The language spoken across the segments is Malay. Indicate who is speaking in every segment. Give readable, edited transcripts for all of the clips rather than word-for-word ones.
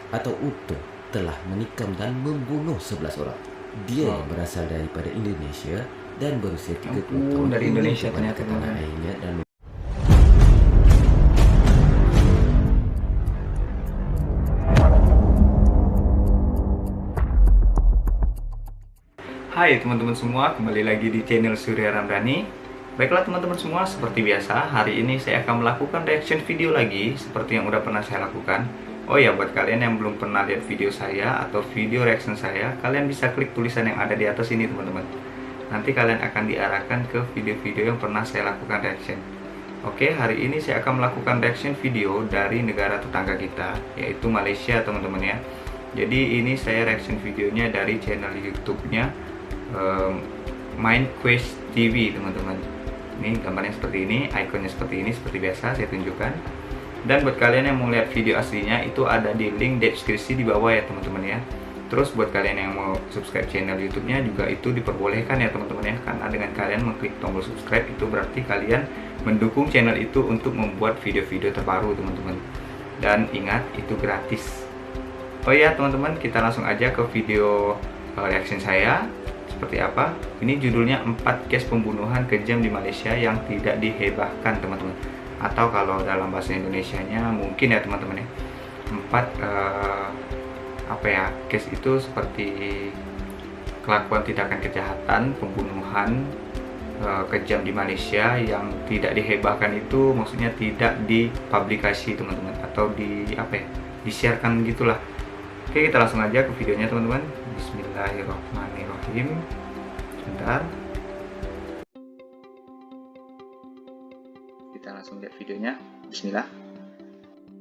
Speaker 1: atau Utuh telah menikam dan membunuh 11 orang. Dia yang berasal daripada Indonesia dan berusia 30 tahun
Speaker 2: dari
Speaker 1: ingin
Speaker 2: Indonesia
Speaker 1: kembali
Speaker 2: ternyata,
Speaker 1: ke tanah
Speaker 2: teman-teman.
Speaker 1: airnya dan
Speaker 2: Hai teman-teman semua, kembali lagi di channel Surya Ramdhani. Baiklah teman-teman semua, seperti biasa, hari ini saya akan melakukan reaction video lagi seperti yang udah pernah saya lakukan. Oh ya, buat kalian yang belum pernah lihat video saya atau video reaction saya, kalian bisa klik tulisan yang ada di atas ini teman-teman. Nanti kalian akan diarahkan ke video-video yang pernah saya lakukan reaction. Oke, hari ini saya akan melakukan reaction video dari negara tetangga kita, yaitu Malaysia teman-teman ya. Jadi ini saya reaction videonya dari channel YouTube-nya MindQuest TV teman-teman. Ini gambarnya seperti ini, ikonnya seperti ini, seperti biasa saya tunjukkan. Dan buat kalian yang mau lihat video aslinya, itu ada di link deskripsi di bawah ya teman-teman ya. Terus buat kalian yang mau subscribe channel YouTube-nya juga itu diperbolehkan ya teman-teman ya, karena dengan kalian mengklik tombol subscribe itu berarti kalian mendukung channel itu untuk membuat video-video terbaru teman-teman. Dan ingat, itu gratis. Oh ya teman-teman, kita langsung aja ke video reaction saya. Seperti apa? Ini judulnya 4 case pembunuhan kejam di Malaysia yang tidak dihebahkan teman-teman. Atau kalau dalam bahasa Indonesianya mungkin ya teman-teman ya, 4 case itu seperti kelakuan tindakan kejahatan, pembunuhan kejam di Malaysia yang tidak dihebahkan itu maksudnya tidak dipublikasi teman-teman, atau disiarkan gitulah. Oke, kita langsung aja ke videonya teman-teman. Bismillahirrahmanirrahim. Sebentar, kita langsung lihat videonya. Bismillah.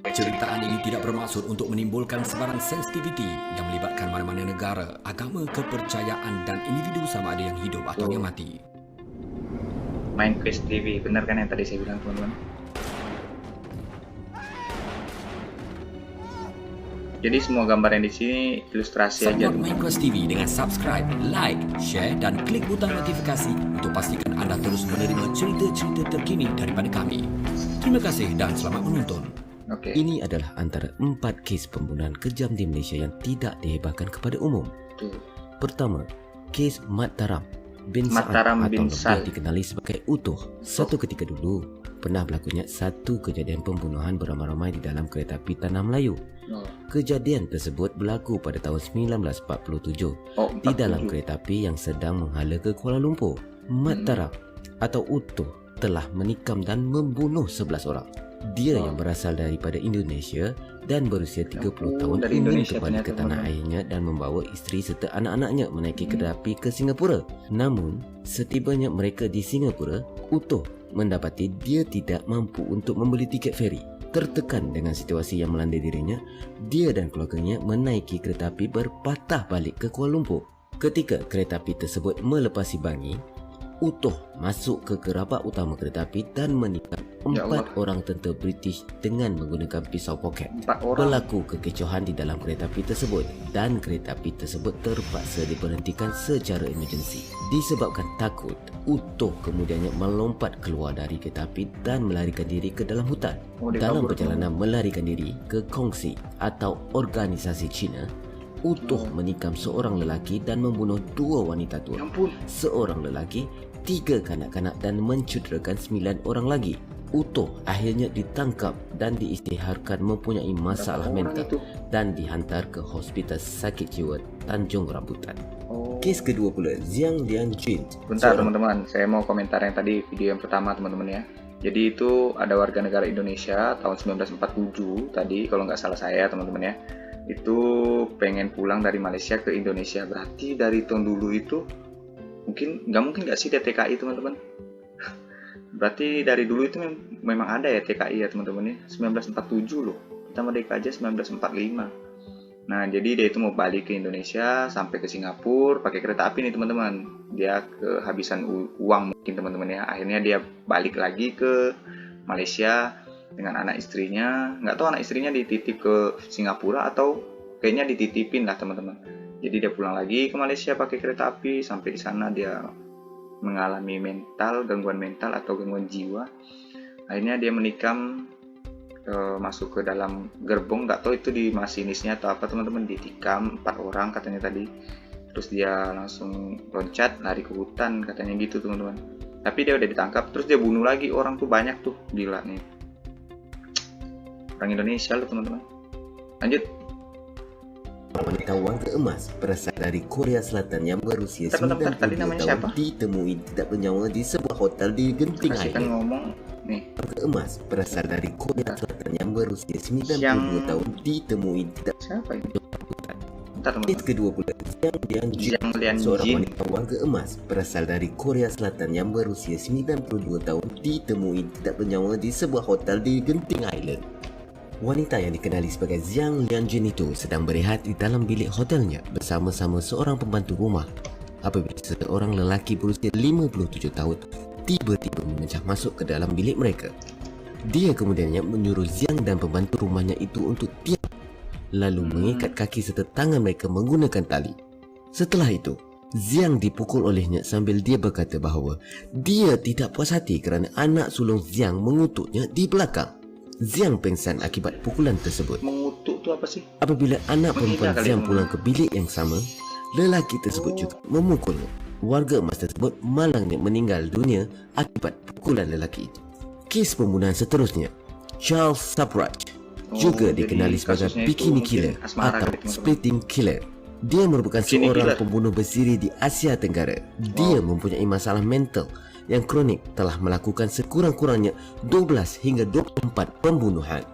Speaker 3: Ceritaan ini tidak bermaksud untuk menimbulkan sebarang sensitiviti yang melibatkan mana-mana negara, agama, kepercayaan dan individu sama ada yang hidup atau yang mati.
Speaker 2: MindQuest TV, benar kan yang tadi saya bilang teman-teman? Jadi semua gambar yang di sini ilustrasi aja.
Speaker 3: Support MindQuest TV dengan subscribe, like, share dan klik butang notifikasi untuk pastikan anda terus menerima cerita-cerita terkini daripada kami. Terima kasih dan selamat menonton.
Speaker 2: Oke.
Speaker 1: ini adalah antara 4 kes pembunuhan kejam di Malaysia yang tidak dihebahkan kepada umum.
Speaker 2: Tuh.
Speaker 1: Pertama, kes Mat Taram bin
Speaker 2: Mat
Speaker 1: Saad
Speaker 2: Taram
Speaker 1: atau
Speaker 2: bin
Speaker 1: lebih
Speaker 2: Saad.
Speaker 1: dikenali sebagai Utuh. Satu ketika dulu pernah berlakunya satu kejadian pembunuhan beramai-ramai di dalam kereta api Tanah Melayu. Kejadian tersebut berlaku pada tahun 1947 di dalam kereta api yang sedang menghala ke Kuala Lumpur. Mat Taram atau Utuh telah menikam dan membunuh 11 orang. Dia yang berasal daripada Indonesia dan berusia 30 tahun
Speaker 2: dari
Speaker 1: ingin
Speaker 2: Indonesia
Speaker 1: kembali ke tanah airnya dan membawa isteri serta anak-anaknya menaiki kereta api ke Singapura. Namun, setibanya mereka di Singapura, Utuh mendapati dia tidak mampu untuk membeli tiket feri. Tertekan dengan situasi yang melanda dirinya, dia dan keluarganya menaiki kereta api berpatah balik ke Kuala Lumpur. Ketika kereta api tersebut melepasi Bangi, Utuh masuk ke gerabak utama kereta api dan menikam 4 orang tentera British dengan menggunakan pisau poket. Berlaku kekecohan di dalam kereta api tersebut dan kereta api tersebut terpaksa diberhentikan secara emergensi. Disebabkan takut, Utuh kemudiannya melompat keluar dari kereta api dan melarikan diri ke dalam hutan. Dalam perjalanan melarikan diri ke kongsi atau organisasi Cina, Utuh menikam seorang lelaki dan membunuh 2 wanita tua, seorang lelaki, 3 kanak-kanak dan mencederakan 9 orang lagi. Utuh akhirnya ditangkap dan diisytiharkan mempunyai masalah mental dan dihantar ke Hospital Sakit Jiwa Tanjung Rambutan. Kes kedua pula, Zhang Lianjun.
Speaker 2: Bentar teman-teman, saya mau komentar yang tadi video yang pertama teman-teman ya. Jadi itu ada warga negara Indonesia tahun 1947 tadi kalau nggak salah saya teman-teman ya. Itu pengen pulang dari Malaysia ke Indonesia. Berarti dari tahun dulu itu nggak mungkin nggak sih dia TKI teman-teman? Berarti dari dulu itu memang ada ya TKI ya teman-teman ya. 1947 loh, kita merdeka aja 1945. Nah jadi dia itu mau balik ke Indonesia sampai ke Singapura pakai kereta api nih teman-teman. Dia kehabisan uang mungkin teman-teman ya. Akhirnya dia balik lagi ke Malaysia dengan anak istrinya. Nggak tahu anak istrinya dititip ke Singapura atau kayaknya dititipin lah teman-teman. Jadi dia pulang lagi ke Malaysia pakai kereta api. Sampai di sana dia mengalami gangguan mental atau gangguan jiwa. Akhirnya dia menikam masuk ke dalam gerbong, nggak tahu itu di masinisnya atau apa teman-teman, ditikam 4 orang katanya tadi. Terus dia langsung loncat lari ke hutan katanya gitu teman-teman. Tapi dia udah ditangkap, terus dia bunuh lagi orang tuh, banyak tuh, gila nih. Orang Indonesia loh teman-teman. Lanjut.
Speaker 1: Wanita wangga emas berasal dari Korea Selatan yang berusia
Speaker 2: Bentar, tadi
Speaker 1: 92
Speaker 2: namanya
Speaker 1: tahun
Speaker 2: siapa?
Speaker 1: ditemui tidak bernyawa di sebuah hotel di Genting
Speaker 2: Kasihkan
Speaker 1: Island.
Speaker 2: ngomong nih.
Speaker 1: Wangga emas berasal dari Korea Selatan yang berusia 92
Speaker 2: Yang-
Speaker 1: tahun ditemui tidak
Speaker 2: Siapa ini? Bentar
Speaker 1: Kes
Speaker 2: teman-teman.
Speaker 1: kedua pula Jiang Lianjun,
Speaker 2: Jiang Lianjun.
Speaker 1: seorang wanita wangga emas berasal dari Korea Selatan yang berusia 92 tahun ditemui tidak bernyawa di sebuah hotel di Genting Island. Wanita yang dikenali sebagai Jiang Lianjun itu sedang berehat di dalam bilik hotelnya bersama-sama seorang pembantu rumah apabila seorang lelaki berusia 57 tahun tiba-tiba memecah masuk ke dalam bilik mereka. Dia kemudiannya menyuruh Jiang dan pembantu rumahnya itu untuk diam, lalu mengikat kaki serta tangan mereka menggunakan tali. Setelah itu, Jiang dipukul olehnya sambil dia berkata bahawa dia tidak puas hati kerana anak sulung Jiang mengutuknya di belakang. Jiang pingsan akibat pukulan tersebut.
Speaker 2: Mengutuk tuh apa sih?
Speaker 1: Apabila anak perempuan
Speaker 2: kali
Speaker 1: Jiang
Speaker 2: ya,
Speaker 1: pulang ke bilik yang sama, lelaki tersebut juga memukulnya. Warga emas tersebut malangnya meninggal dunia akibat pukulan lelaki itu. Kes pembunuhan seterusnya, Charles Subraj, juga
Speaker 2: jadi
Speaker 1: dikenali sebagai
Speaker 2: kasusnya itu
Speaker 1: bikini
Speaker 2: mungkin
Speaker 1: killer
Speaker 2: asmara
Speaker 1: atau
Speaker 2: kali, teman-teman.
Speaker 1: splitting killer. Dia merupakan
Speaker 2: Bikini
Speaker 1: seorang
Speaker 2: killer.
Speaker 1: pembunuh bersiri di Asia Tenggara. Dia mempunyai masalah mental yang kronik, telah melakukan sekurang-kurangnya 12 hingga 24 pembunuhan.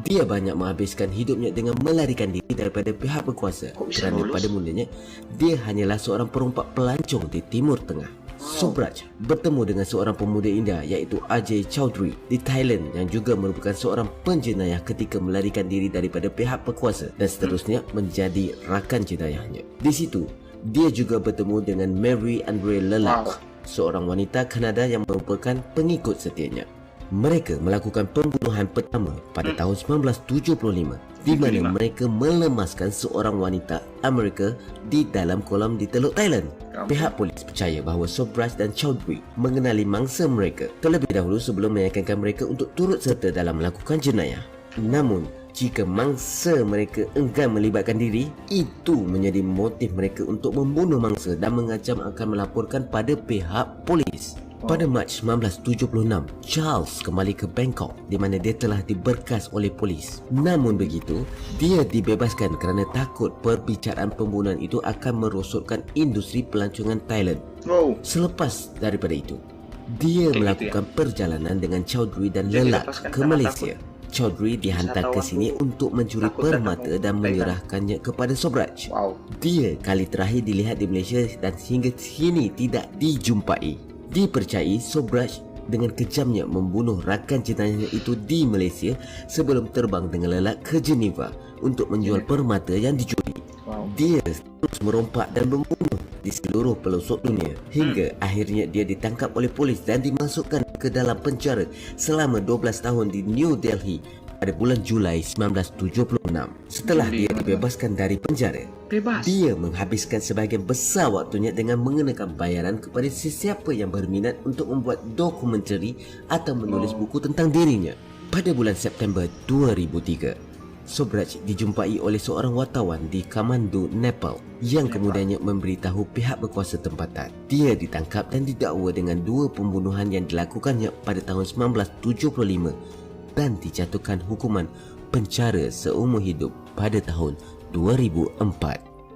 Speaker 1: Dia banyak menghabiskan hidupnya dengan melarikan diri daripada pihak berkuasa
Speaker 2: Kok bisa
Speaker 1: kerana
Speaker 2: lulus?
Speaker 1: pada mulanya dia hanyalah seorang perompak pelancong di Timur Tengah. Subraj bertemu dengan seorang pemuda India iaitu Ajay Chowdhury di Thailand yang juga merupakan seorang penjenayah ketika melarikan diri daripada pihak berkuasa dan seterusnya menjadi rakan jenayahnya. Di situ, dia juga bertemu dengan Mary Andre Lelak, seorang wanita Kanada yang merupakan pengikut setianya. Mereka melakukan pembunuhan pertama pada tahun 1975 di mana mereka melemaskan seorang wanita Amerika di dalam kolam di Teluk Thailand. Pihak polis percaya bahawa Subraj dan Chowdhury mengenali mangsa mereka terlebih dahulu sebelum meyakinkan mereka untuk turut serta dalam melakukan jenayah. Namun, jika mangsa mereka enggan melibatkan diri, itu menjadi motif mereka untuk membunuh mangsa dan mengancam akan melaporkan pada pihak polis. Pada Mac 1976, Charles kembali ke Bangkok di mana dia telah diberkas oleh polis. Namun begitu, dia dibebaskan kerana takut perbicaraan pembunuhan itu akan merosotkan industri pelancongan Thailand.
Speaker 2: Wow.
Speaker 1: Selepas daripada itu, dia
Speaker 2: Kayak
Speaker 1: melakukan perjalanan dengan Chowdhury dan
Speaker 2: Dia
Speaker 1: Lelak
Speaker 2: dilepaskan
Speaker 1: ke
Speaker 2: karena
Speaker 1: Malaysia. Chowdhury dihantar ke sini untuk mencuri
Speaker 2: takut datang
Speaker 1: permata
Speaker 2: ke
Speaker 1: dan
Speaker 2: Thailand.
Speaker 1: menyerahkannya kepada Subraj.
Speaker 2: Wow.
Speaker 1: Dia kali terakhir dilihat di Malaysia dan hingga kini tidak dijumpai. Dipercayai Subraj dengan kejamnya membunuh rakan jenayahnya itu di Malaysia sebelum terbang dengan Lelak ke Geneva untuk menjual permata yang dicuri.
Speaker 2: Wow.
Speaker 1: Dia terus merompak dan membunuh di seluruh pelosok dunia hingga akhirnya dia ditangkap oleh polis dan dimasukkan ke dalam penjara selama 12 tahun di New Delhi pada bulan Julai 1976. Setelah dia dibebaskan dari penjara,
Speaker 2: Bebas.
Speaker 1: dia menghabiskan sebahagian besar waktunya dengan mengenakan bayaran kepada sesiapa yang berminat untuk membuat dokumentari atau menulis buku tentang dirinya. Pada bulan September 2003, Subraj dijumpai oleh seorang wartawan di Kathmandu, Nepal yang kemudiannya memberitahu pihak berkuasa tempatan. Dia ditangkap dan didakwa dengan 2 pembunuhan yang dilakukannya pada tahun 1975 dan dijatuhkan hukuman penjara seumur hidup pada tahun 2004.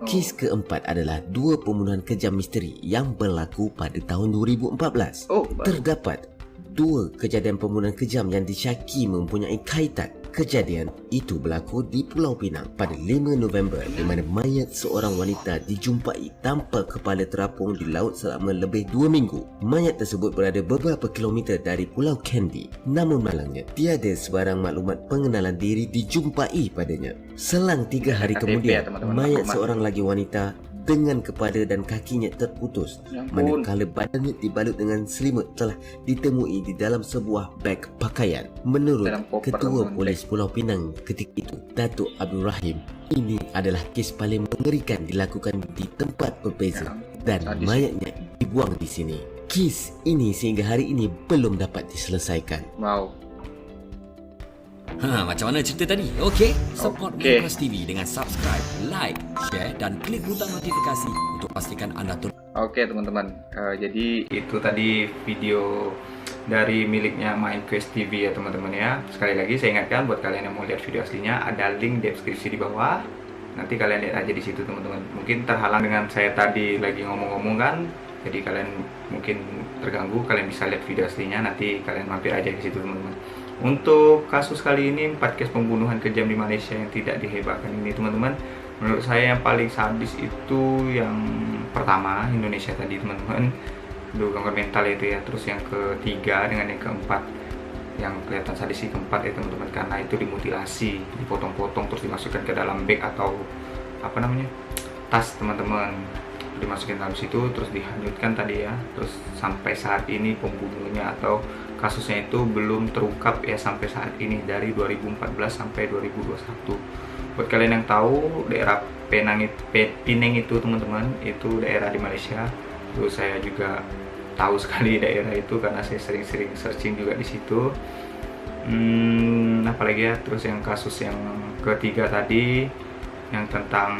Speaker 1: Kes keempat adalah 2 pembunuhan kejam misteri yang berlaku pada tahun 2014. Terdapat 2 kejadian pembunuhan kejam yang disyaki mempunyai kaitan. Kejadian itu berlaku di Pulau Pinang pada 5 November di mana mayat seorang wanita dijumpai tanpa kepala terapung di laut selama lebih 2 minggu. Mayat tersebut berada beberapa kilometer dari Pulau Kandy. Namun malangnya, tiada sebarang maklumat pengenalan diri dijumpai padanya. Selang 3 hari kemudian, mayat seorang lagi wanita dengan kepala dan kakinya terputus, manakala badannya dibalut dengan selimut telah ditemui di dalam sebuah beg pakaian. Menurut Ketua Polis Pulau Pinang ketika itu, Datuk Abdul Rahim, ini adalah kes paling mengerikan dilakukan di tempat berbeza dan mayatnya dibuang di sini. Kes ini sehingga hari ini belum dapat diselesaikan.
Speaker 2: Wow.
Speaker 3: Macam mana cerita tadi? Okey, support
Speaker 2: Okey.
Speaker 3: Mimicast TV dengan subscribe, like, share dan klik butang notifikasi untuk pastikan anda
Speaker 2: Oke teman-teman, jadi itu tadi video dari miliknya Mimicast TV ya teman-teman ya. Sekali lagi saya ingatkan buat kalian yang mau lihat video aslinya, ada link deskripsi di bawah. Nanti kalian lihat aja di situ teman-teman. Mungkin terhalang dengan saya tadi lagi ngomong-ngomong kan, jadi kalian mungkin terganggu. Kalian bisa lihat video aslinya, nanti kalian mampir aja ke situ teman-teman. Untuk kasus kali ini 4 case pembunuhan kejam di Malaysia yang tidak dihebatkan ini teman-teman, menurut saya yang paling sadis itu yang pertama Indonesia tadi teman-teman, itu gangguan mental itu ya. Terus yang ketiga dengan yang keempat, yang kelihatan sadis sih keempat ya teman-teman, karena itu dimutilasi, dipotong-potong terus dimasukkan ke dalam bag atau apa namanya, tas teman-teman, dimasukin dalam situ terus dihanyutkan tadi ya. Terus sampai saat ini pembunuhnya atau kasusnya itu belum terungkap ya sampai saat ini, dari 2014 sampai 2021. Buat kalian yang tahu daerah Penang itu teman-teman, itu daerah di Malaysia. Terus saya juga tahu sekali daerah itu karena saya sering-sering searching juga di situ. Apalagi ya, terus yang kasus yang ketiga tadi yang tentang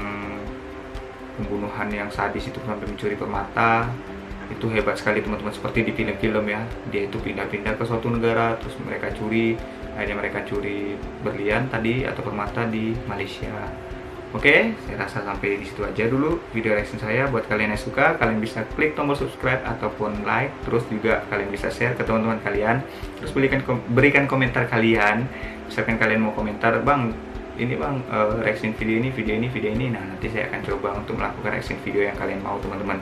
Speaker 2: pembunuhan yang sadis itu sampai mencuri permata, itu hebat sekali teman-teman, seperti di film-film ya. Dia itu pindah-pindah ke suatu negara terus mereka curi, akhirnya mereka curi berlian tadi atau permata di Malaysia. Oke, saya rasa sampai di situ aja dulu video reaction saya. Buat kalian yang suka, kalian bisa klik tombol subscribe ataupun like. Terus juga kalian bisa share ke teman-teman kalian. Terus berikan komentar kalian. Misalkan kalian mau komentar, bang, ini bang, reaction video ini. Nah, nanti saya akan coba untuk melakukan reaction video yang kalian mau teman-teman.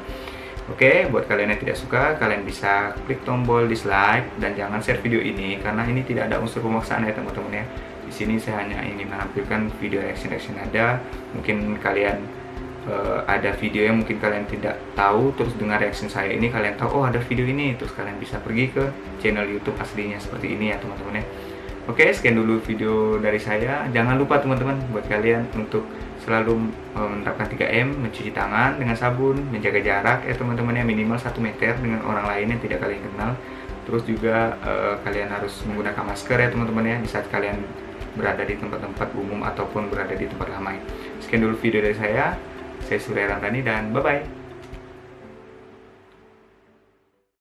Speaker 2: Oke, buat kalian yang tidak suka, kalian bisa klik tombol dislike dan jangan share video ini karena ini tidak ada unsur pemaksaan ya teman-teman ya. Di sini saya hanya ingin menampilkan video reaction ada. Mungkin kalian ada video yang mungkin kalian tidak tahu, terus dengar reaction saya ini kalian tahu, oh ada video ini, terus kalian bisa pergi ke channel YouTube aslinya seperti ini ya teman-teman ya. Oke, sekian dulu video dari saya. Jangan lupa teman-teman buat kalian untuk selalu menerapkan 3M, mencuci tangan dengan sabun, menjaga jarak ya teman-teman ya, minimal 1 meter dengan orang lain yang tidak kalian kenal. Terus juga kalian harus menggunakan masker ya teman-teman ya di saat kalian berada di tempat-tempat umum ataupun berada di tempat ramai. Sekian dulu video dari saya Surya Ramdhani dan bye-bye.